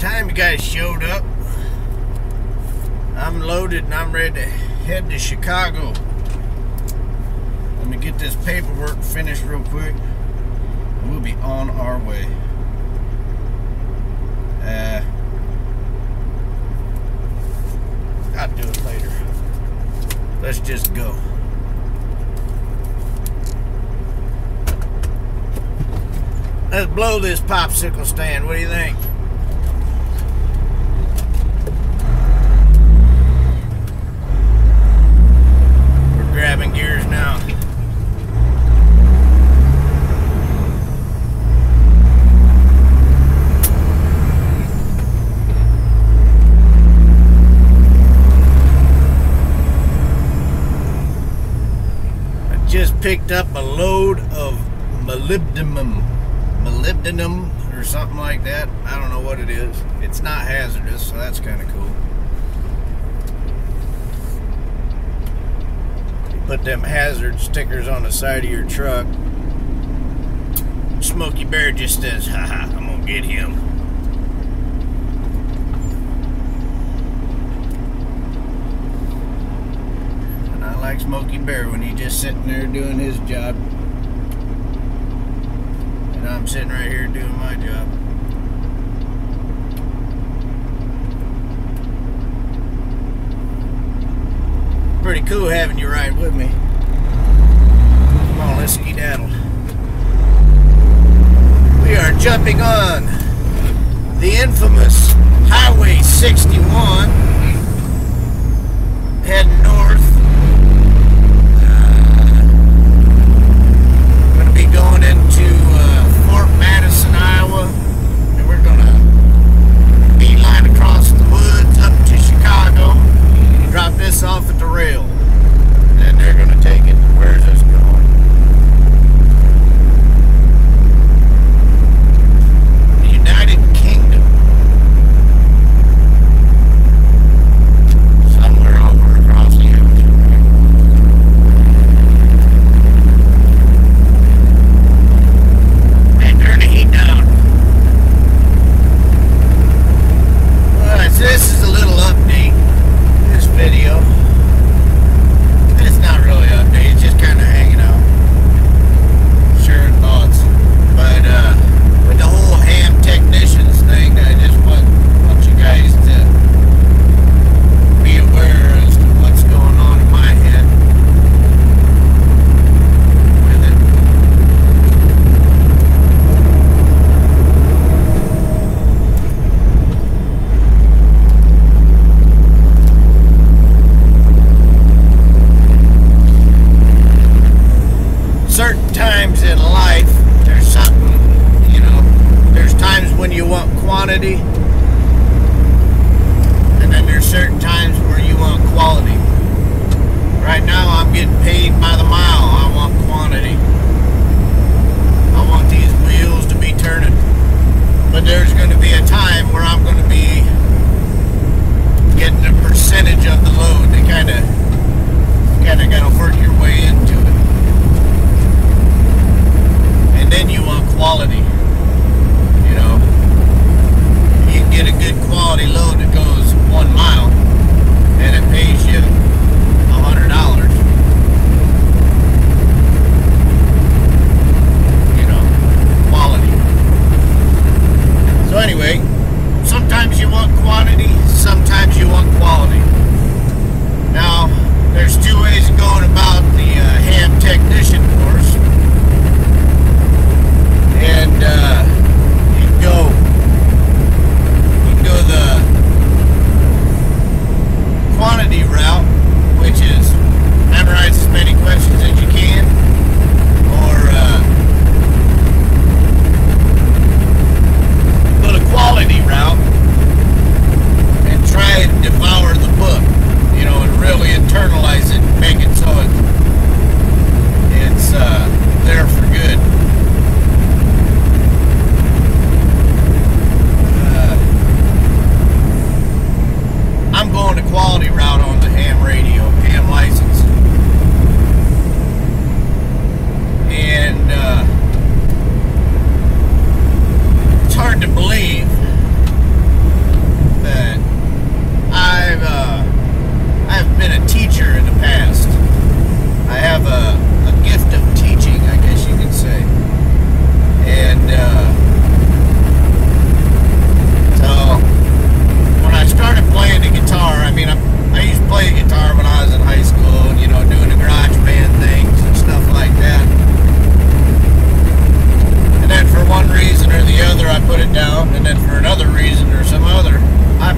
time you guys showed up. I'm loaded and I'm ready to head to Chicago. Let me get this paperwork finished real quick. We'll be on our way. I'll do it later. Let's just go. Let's blow this popsicle stand. What do you think? We're grabbing gears now. I just picked up a load of molybdenum or something like that. I don't know what it is. It's not hazardous, so that's kind of cool. You put them hazard stickers on the side of your truck. Smokey Bear just says, haha, I'm gonna get him. And I like Smokey Bear when he's just sitting there doing his job. I'm sitting right here doing my job. Pretty cool having you ride with me. Come on, let's skedaddle. We are jumping on the infamous Highway 61, heading north. Going to be going into Fort Madison, Iowa, and we're gonna beeline across the woods up to Chicago, drop this off at the rail, and then they're gonna take it. Where's this going? The United Kingdom. Somewhere over across the ocean, right? Turn the heat down.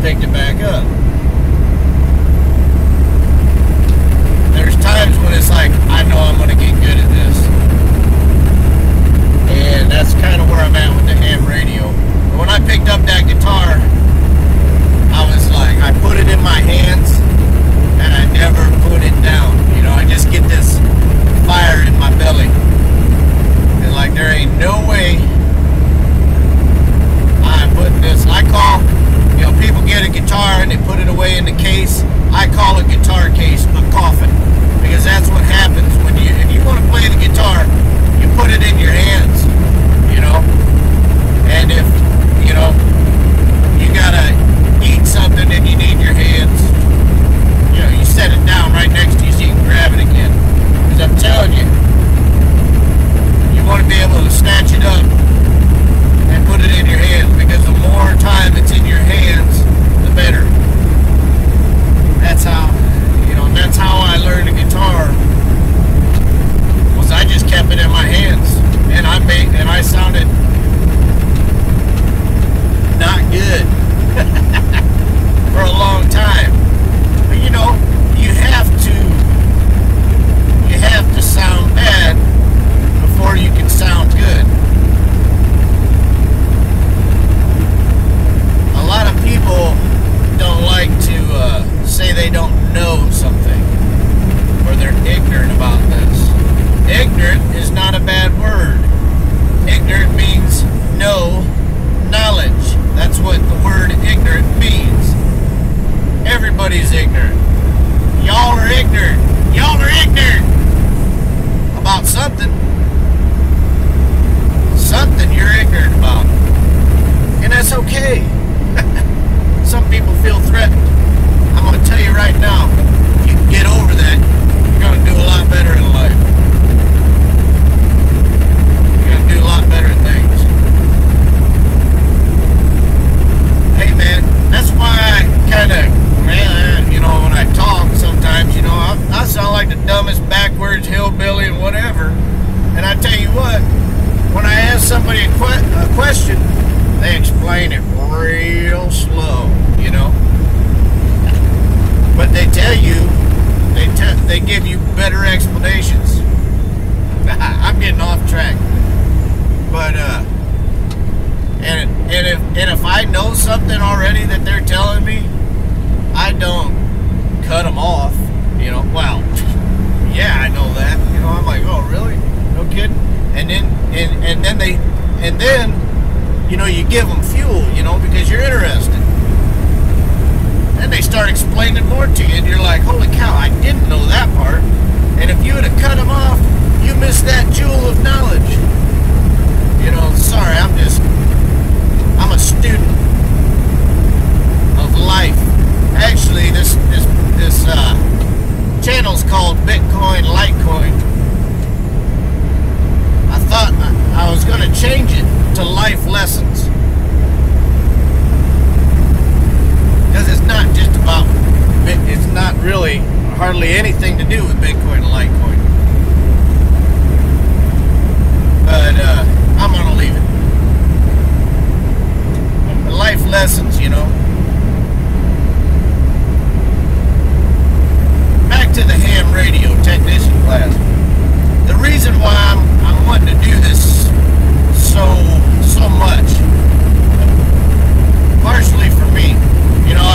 picked it back up. There's times when it's like, I know I'm going to get good at this. And that's kind of where I'm at with the ham radio. But when I picked up that guitar, I was like, I put it in my hands and I never put it down. You know, I just get this fire in my belly. And like, there ain't no way I'm putting this. I call, you know, people get a guitar and they put it away in the case. I call a guitar case a coffin, because that's what happens when you, if you want to play the guitar, you put it in your hands, you know. And if, you know, you gotta eat something and you need your hands, you know, you set it down right next to you so you can grab it again. Because I'm telling you, you want to be able to snatch it up and put it in your hands, because the more time it's in your hands, the better. That's how, you know, that's how I learned the guitar, was I just kept it in my hands, and I sounded not good for a long time. But you know, you have to sound bad before you can sound good. A lot of people don't like to say they don't know something, or they're ignorant about this. Ignorant is not a bad word. Ignorant means no knowledge. That's what the word ignorant means. Everybody's ignorant. Y'all are ignorant. Y'all are ignorant about something. Something you're ignorant about. And that's okay. Some people feel threatened. I'm going to tell you right now, if you can get over that, you're going to do a lot better in life. You're going to do a lot better things. Hey man, that's why I kind of, you know, when I talk sometimes, you know, I sound like the dumbest backwards hillbilly and whatever. And I tell you what, when I ask somebody a question, they explain it real slow, you know. But they tell you, they give you better explanations. I'm getting off track. But and if I know something already that they're telling me, I don't cut them off. You know, well, yeah, I know that. You know, I'm like, oh really? No kidding. And then you know, you give them fuel, you know, because you're interested. Then they start explaining more to you, and you're like, holy cow, I didn't know that part. And if you would have cut them off, you missed that jewel of knowledge. You know, sorry, I'm a student of life. Actually, this channel's called Bitcoin Litecoin. I thought I was going to change it to life lessons, because it's not just about, it's not really hardly anything to do with Bitcoin and Litecoin. But I'm going to leave it. The life lessons, you know. Back to the ham radio technician class. The reason why I'm wanting to do this so much, partially for me, you know, I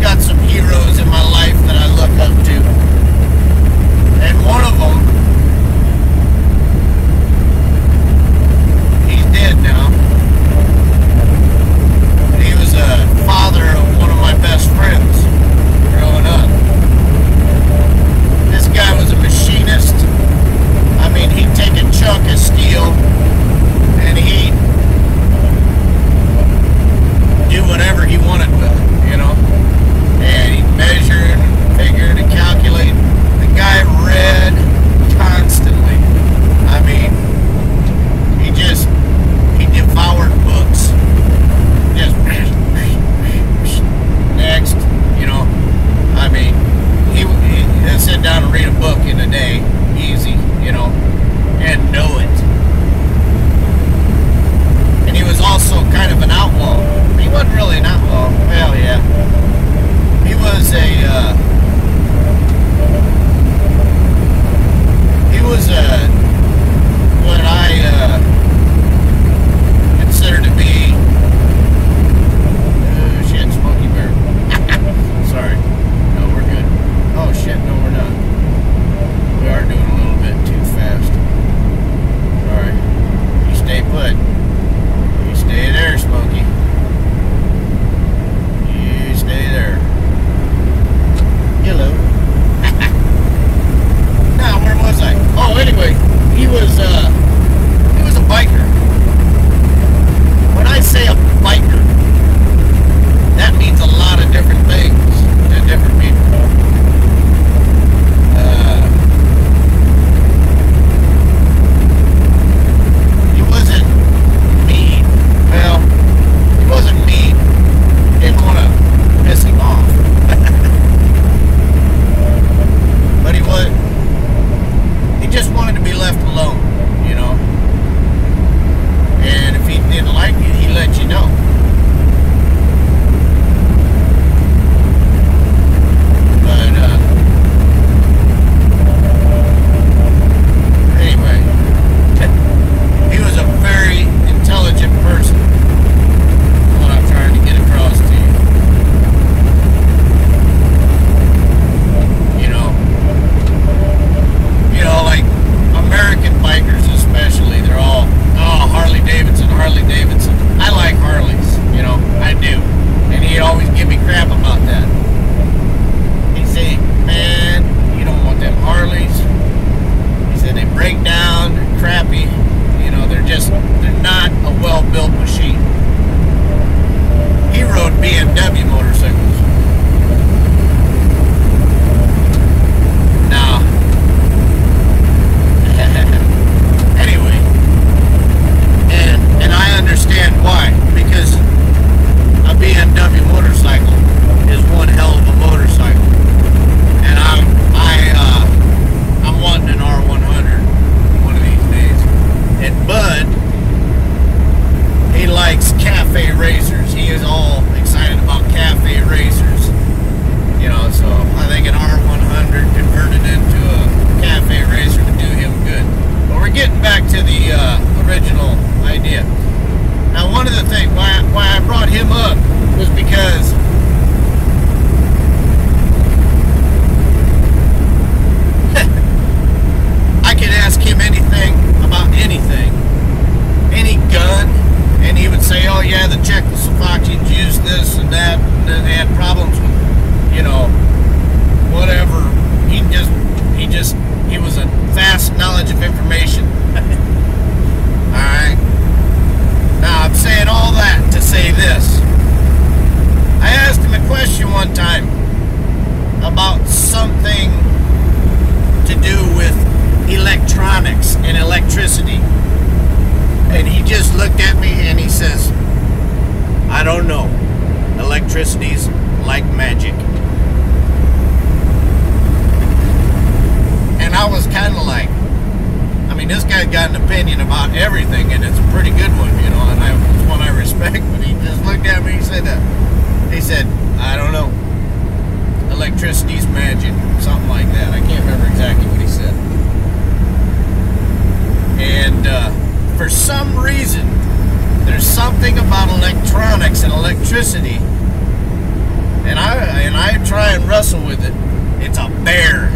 got some heroes in my life that I look up to, and one of them you. Now, one of the things why I brought him up was because I could ask him anything about anything, any gun, and he would say, "Oh yeah, the Czechoslovakians used this and that, and then they had problems with, whatever." He was a vast knowledge of information. All right. Now I'm saying all that to say this. I asked him a question one time about something to do with electronics and electricity. And he just looked at me and he says, "I don't know. Electricity's like magic." And I was kind of like, I mean, this guy's got an opinion about everything, and it's a pretty good one, and it's one I respect. But he just looked at me and said that. He said, "I don't know. Electricity's magic," something like that. I can't remember exactly what he said. And for some reason, there's something about electronics and electricity, and I try and wrestle with it. It's a bear,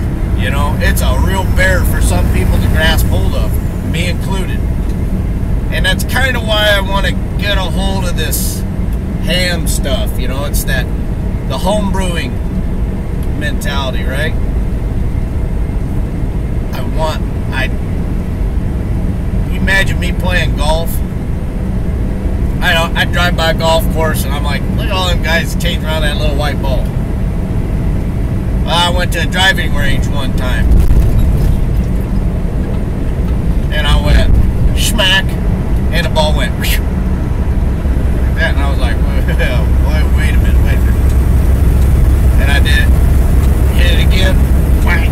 it's a real bear for some people to grasp hold of, me included. And that's kind of why I want to get a hold of this ham stuff. It's the home brewing mentality, right? Imagine me playing golf. I drive by a golf course and I'm like, look at all them guys chasing around that little white ball. Well, I went to a driving range one time, and I went smack, and the ball went like that, and I was like, wait a minute. And I did. Hit it again, whack.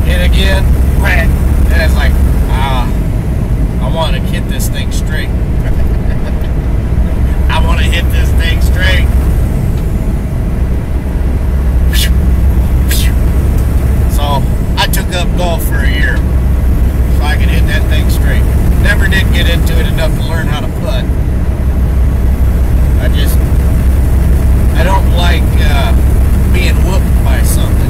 Hit it again, whack. And it's like, I want to hit this thing straight. I want to hit this thing straight. So I took up golf for a year so I could hit that thing straight. Never did get into it enough to learn how to putt. I don't like being whooped by something,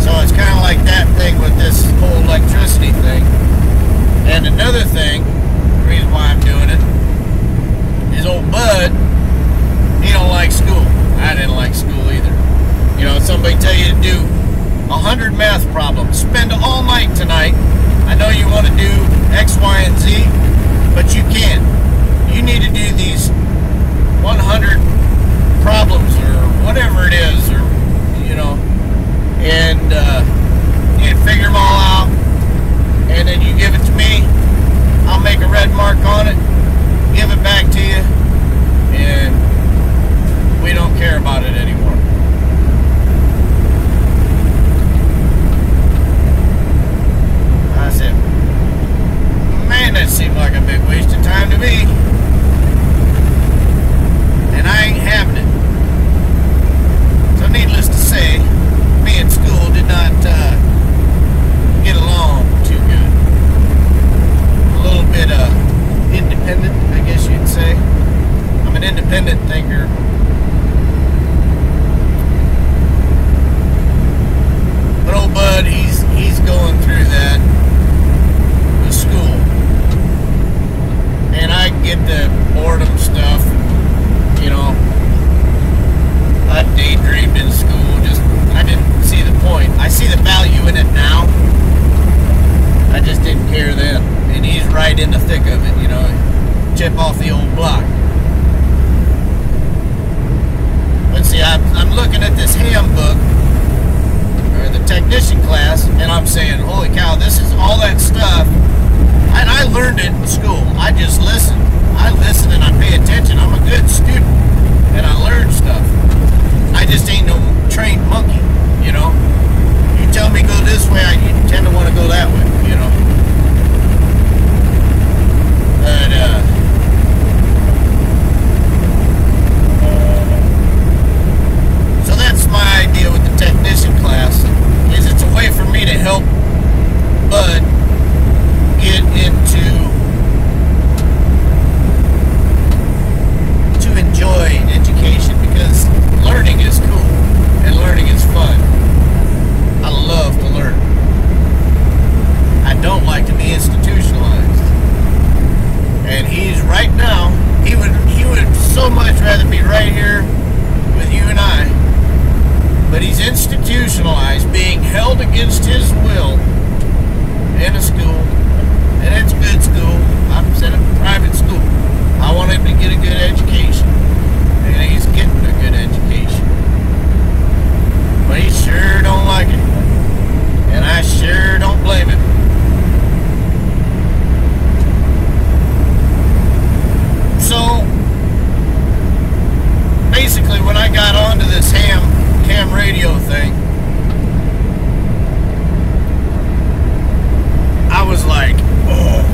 So it's kind of like that thing with this whole electricity thing. And another thing, the reason why I'm doing it, is old Bud, he don't like school. I didn't like school either. Somebody tell you to do 100 math problems, spend all night tonight. I know you want to do X, Y, and Z, but you can't. You need to do these 100 problems or whatever it is, or and figure them all out, and then you give it to me. I'll make a red mark on it, give it back to you, and we don't care about it anymore. I said, man, that seemed like a big waste of time to me. And I ain't having it. So needless to say, me and school did not get along too good. A little bit independent, I guess you'd say. I'm an independent thinker. But old Bud, he's going through that with school. And I get the boredom stuff. I daydreamed in school. I didn't see the point. I see the value in it now. I just didn't care then. And he's right in the thick of it, chip off the old block. Let's see, I'm looking at this ham book, or the technician class, and I'm saying, holy cow, this is all that stuff. And I learned it in school. I just listened. I listen and I pay attention. I'm a good student, and I learn stuff. I just ain't no trained monkey, You tell me go this way, I tend to want to go that way, But, so that's my idea with the technician class, is it's a way for me to help against his will in a school, and it's a good school. I'm sending him to private school. I want him to get a good education, and he's getting a good education. But he sure don't like it, and I sure don't blame him. So, basically, when I got onto this ham radio thing, I was like, oh,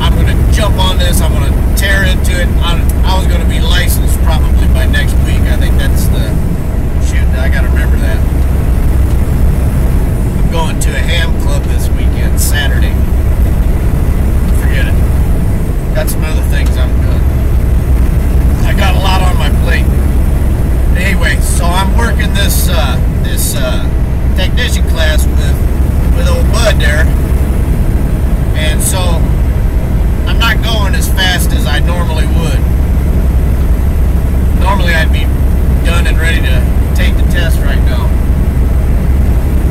I'm going to jump on this, I'm going to tear into it. I was going to be licensed probably by next week. I think that's the, shoot, I got to remember that. I'm going to a ham club this weekend, Saturday. Forget it. Got some other things I'm doing. I got a lot on my plate. Anyway, so I'm working this technician class with old Bud there, and so I'm not going as fast as I normally would. Normally I'd be done and ready to take the test right now,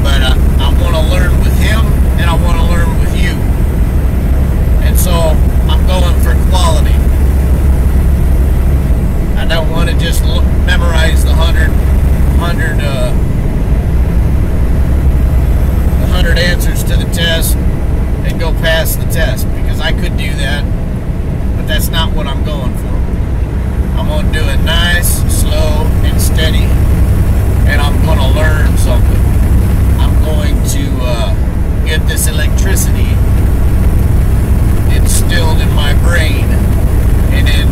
but I want to learn with him and I want to learn with you, and so I'm going for quality. I don't want to just memorize the 100 answers to the test and go pass the test, because I could do that, but that's not what I'm going for. I'm going to do it nice, slow, and steady, and I'm going to learn something. I'm going to get this electricity instilled in my brain and in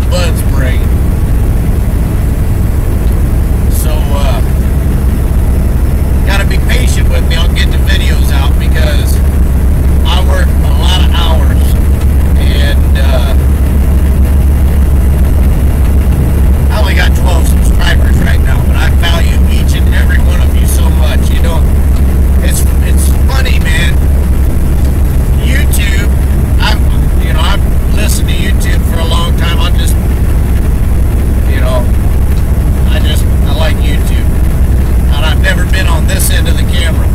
Bud's brain. So, gotta be patient with me. I'll get the videos out because I work a lot of hours, and I only got 12 subscribers right now, but I value each and every one of you so much. You know, it's funny, man. YouTube, I've listened to YouTube for a long time. I like YouTube, and I've never been on this end of the camera,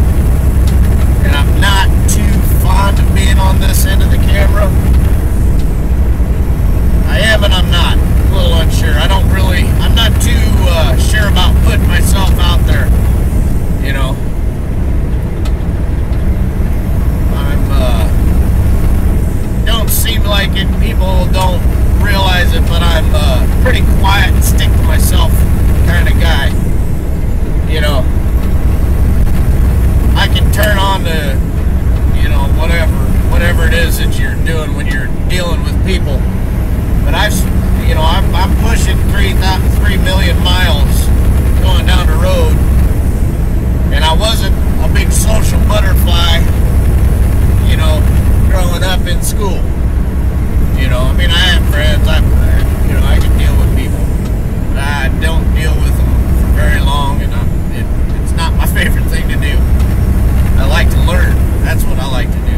and I'm not too fond of being on this end of the camera. I am and I'm not. A little unsure. I'm not too sure about putting myself out there, you know. Don't seem like it. People don't realize it, but I'm pretty quiet and stick to myself kind of guy. You know, I can turn on to, whatever it is that you're doing when you're dealing with people. But I'm pushing 3 million miles going down the road, and I wasn't a big social butterfly, growing up in school. I have friends, I can deal with people, but I don't deal with them for very long, and it's not my favorite thing to do. I like to learn. That's what I like to do.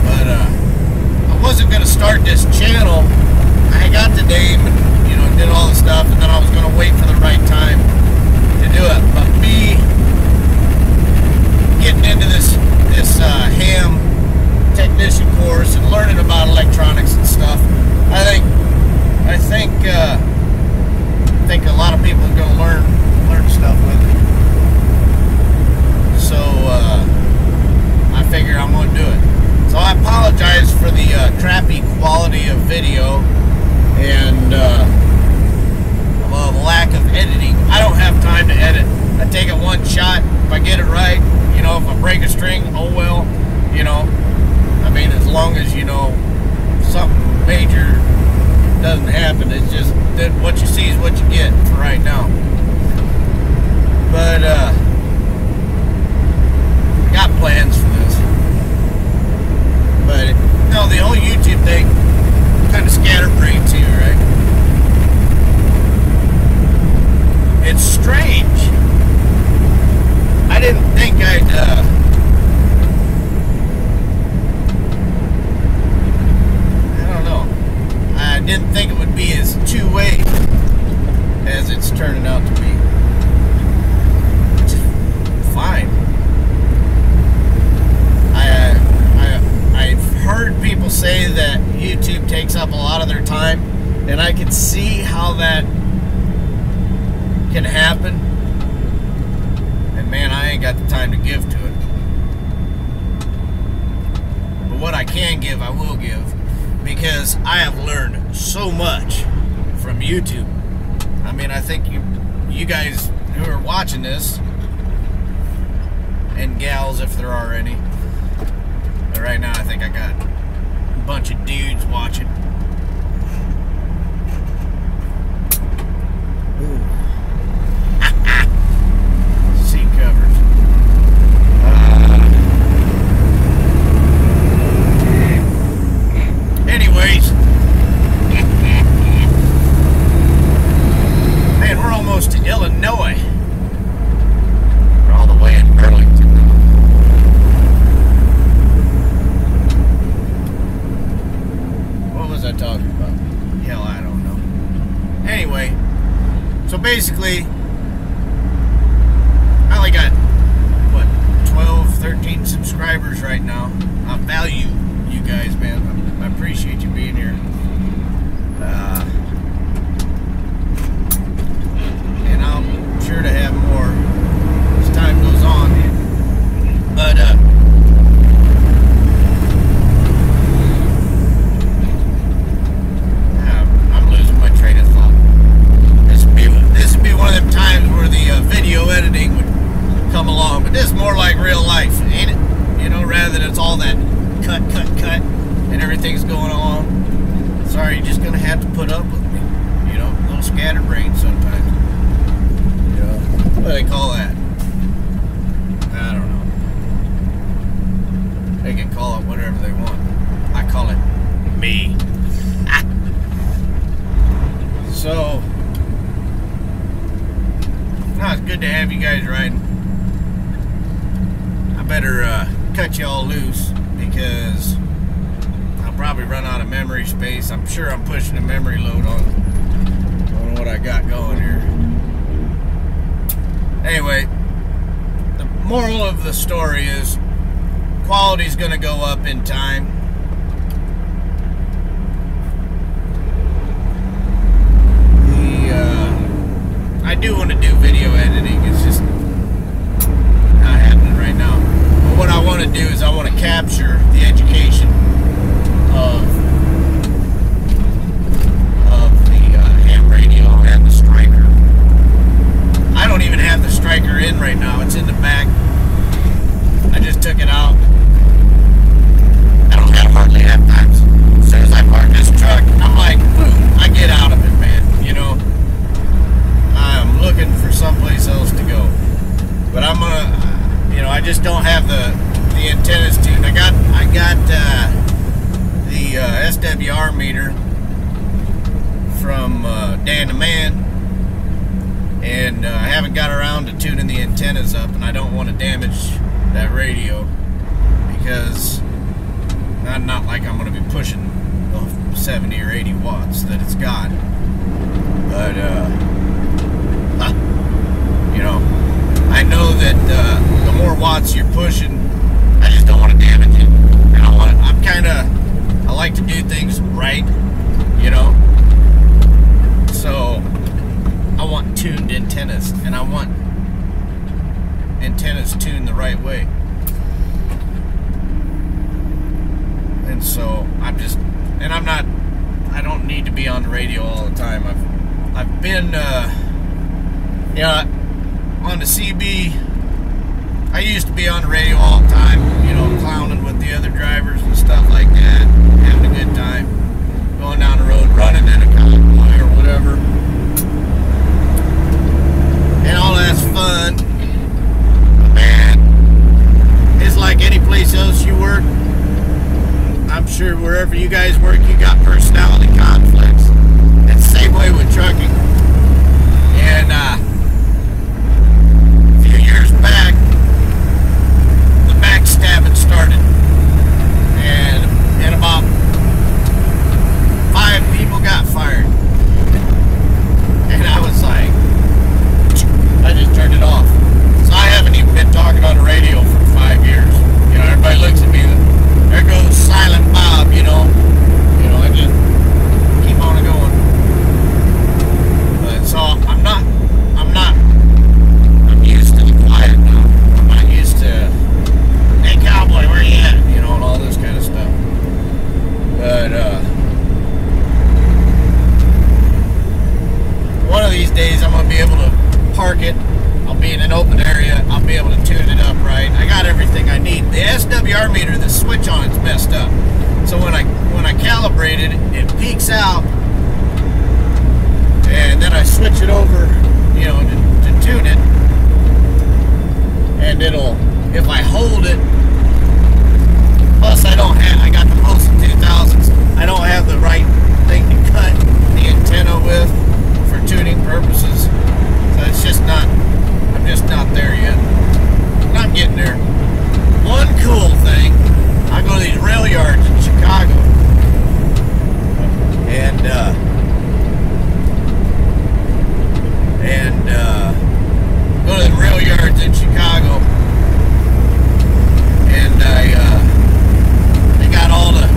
But I wasn't going to start this channel. I got the name and, did all the stuff, and then I was going to wait for the right time to do it. But me getting into this ham technician course and learning about electronics and stuff, I think a lot of people are going to learn stuff with it. So I figure I'm going to do it. So I apologize for the crappy quality of video and lack of editing. I don't have time to edit. I take it one shot. If I get it right, if I break a string, oh well, as long as, something major doesn't happen, it's just that what you see is what you get for right now. But, I got plans for this. But, the whole YouTube thing, kind of scatterbrained too, right? It's strange. I didn't think I'd, I don't know. I didn't think it would be be as two-way as it's turning out to be. Which is fine. I've heard people say that YouTube takes up a lot of their time, and I can see how that can happen. And man, I ain't got the time to give to it. But what I can give, I will give, because I have learned so much from YouTube. I mean, I think you guys who are watching this, and gals if there are any, but right now I think I got a bunch of dudes watching. Ooh. Seat covers. Anyways, man, we're almost to Illinois. We're all the way in Burlington. What was I talking about? Hell, I don't know. Anyway, so basically, I only got, what, 12, 13 subscribers right now. I value you guys, man. I appreciate you being here. And I'm sure to have more as time goes on. But, I'm losing my train of thought. This would be one of them times where the video editing would come along. But this is more like real life, ain't it? You know, rather than it's all that cut, and everything's going along. Sorry, you're just gonna have to put up with me. You know, a little scatterbrained sometimes. You know, what do they call that? I don't know. They can call it whatever they want. I call it me. So, no, it's good to have you guys riding. I better cut you all loose, because I'll probably run out of memory space. I'm sure I'm pushing a memory load on what I got going here. Anyway, the moral of the story is quality's gonna go up in time. I do want to do video editing. It's just not happening right now. But what I want to do is I want to capture the education of the ham radio and the Striker. I don't even have the Striker in right now. It's in the back. I just took it out. I don't have hardly have times. As soon as I park this truck, I'm like, boom, I get out of it, man. You know, I'm looking for someplace else to go. But I'm gonna, you know, I just don't have the antennas tuned. I got the SWR meter from Dan the Man, and I haven't got around to tuning the antennas up, and I don't want to damage that radio, because not like I'm going to be pushing 70 or 80 watts that it's got. But you know, I know that the more watts you're pushing, I just don't want to damage it. And I like to do things right, you know. So I want tuned antennas, and I want antennas tuned the right way. And so I don't need to be on the radio all the time. I've been, you know, on the CB. I used to be on the radio all the time, you know, clowning with the other drivers and stuff like that, having a good time, going down the road, running in a convoy or whatever. And all that's fun. But man, it's like any place else you work. I'm sure wherever you guys work, you got personality conflicts. It's the same way with trucking. And a few years back, the backstabbing started. And about 5 people got fired. park it. I'll be in an open area. I'll be able to tune it up right. I got everything I need. The SWR meter, the switch on it's messed up. So when I calibrate it, it peaks out, and then I switch it over, you know, to tune it, and it'll, if I hold it, plus I got the Mosin 2000s. I don't have the right thing to cut the antenna with for tuning purposes. So it's just not, I'm just not there yet. But I'm getting there. One cool thing, I go to these rail yards in Chicago, and go to the rail yards in Chicago, and they got all the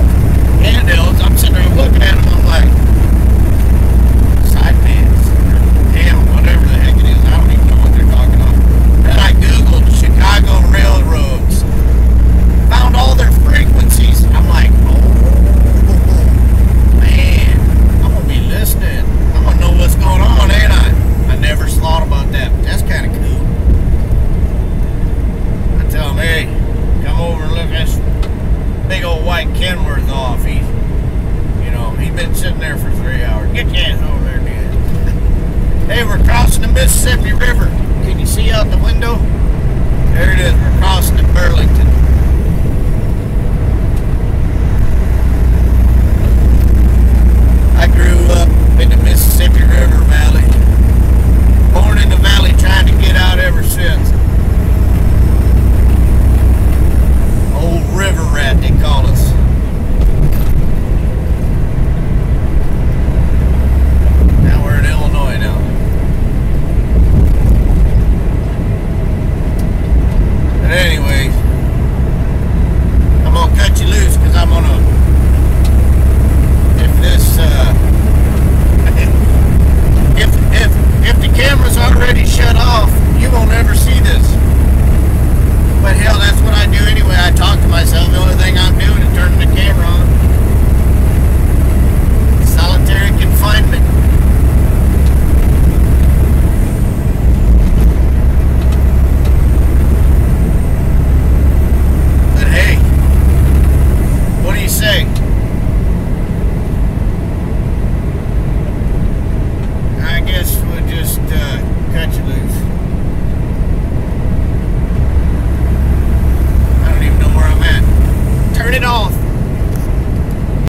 handhelds. I'm sitting there looking at them, I'm like, side pans, damn, whatever the heck it is, I don't even know what they're talking about. Then I Googled Chicago railroads, found all their frequencies. I'm like, oh man, I'm gonna be listening. I'm gonna know what's going on, ain't I? I never thought about that, but that's kind of cool. I tell them, hey, come over and look at this big old white Kenworth off. He's been sitting there for 3 hours. Get your ass over there, dude. Hey, we're crossing the Mississippi River. Can you see out the window? There it is. We're crossing to Burlington. I grew up in the Mississippi River valley.